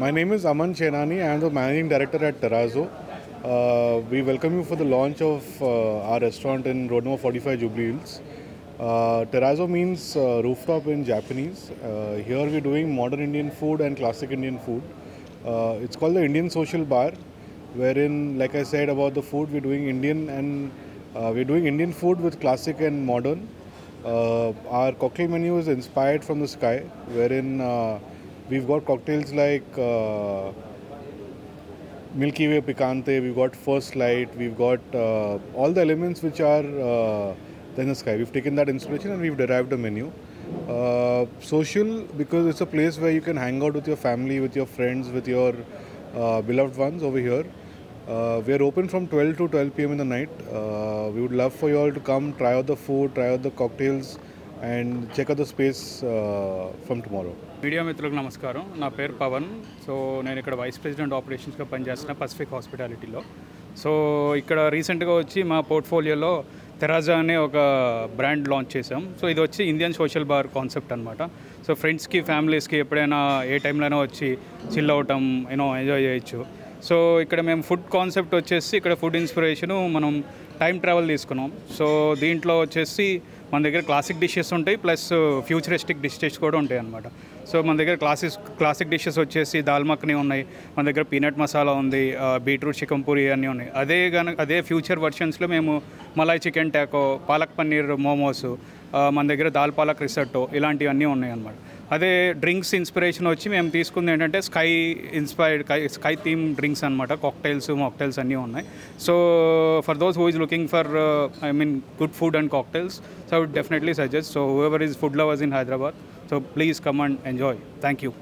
My name is Aman Chenani. I am the managing director at Terrazzo. We welcome you for the launch of our restaurant in Road number 45 Jubilee Hills. Terrazzo means rooftop in Japanese. Here we're doing modern Indian food and classic Indian food. It's called the Indian Social Bar, wherein, like I said about the food, we're doing Indian food with classic and modern. Our cocktail menu is inspired from the sky, wherein we've got cocktails like Milky Way Picante, we've got First Light, we've got all the elements which are in the sky. We've taken that inspiration and we've derived a menu. Social, because it's a place where you can hang out with your family, with your friends, with your beloved ones over here. We are open from 12 to 12 p.m. in the night. We would love for you all to come, try out the food, try out the cocktails and check out the space from tomorrow. Media మిత్రులకు నమస్కారం. నా పేరు Pawan. So నేను ఇక్కడ vice president ఆపరేషన్స్గా పనిచేస్తున్న Pacific హాస్పిటాలిటీలో. So ఇక్కడ రీసెంట్గా వచ్చి మా పోర్ట్ఫోలియోలో తెరాజా అనే ఒక బ్రాండ్ లాంచ్ చేసాం. సో ఇది వచ్చి ఇండియన్ సోషల్ బార్ కాన్సెప్ట్ అనమాట. సో ఫ్రెండ్స్కి ఫ్యామిలీస్కి ఎప్పుడైనా ఏ టైంలోనో వచ్చి చిల్ అవటం ఎంజాయ్ చేయొచ్చు. సో ఇక్కడ మేము ఫుడ్ కాన్సెప్ట్ వచ్చేసి ఇక్కడ ఫుడ్ ఇన్స్పిరేషను మనం టైం ట్రావెల్ తీసుకున్నాం. సో దీంట్లో వచ్చేసి మన దగ్గర క్లాసిక్ డిషెస్ ఉంటాయి, ప్లస్ ఫ్యూచరిస్టిక్ డిషెస్ కూడా ఉంటాయి అన్నమాట. సో మన దగ్గర క్లాసిక్ డిషెస్ వచ్చేసి దాల్ మఖని ఉన్నాయి, మన దగ్గర పీనట్ మసాలా ఉంది, బీట్రూట్ చికెన్ పూరి అన్నీ ఉన్నాయి. అదే ఫ్యూచర్ వర్షన్స్లో మేము Malay chicken Taco, palak paneer momos, మన దగ్గర దాల్ పాలక్ రిసట్టో ఇలాంటివన్నీ ఉన్నాయి అన్నమాట. అదే డ్రింక్స్ ఇన్స్పిరేషన్ వచ్చి మేము తీసుకుంది ఏంటంటే స్కై థీమ్ డ్రింక్స్ అనమాట. మాక్టైల్స్ అన్నీ ఉన్నాయి. So for those who is looking for good food and cocktails, so I would definitely suggest. So whoever is food lovers in Hyderabad, so please come and enjoy. Thank you.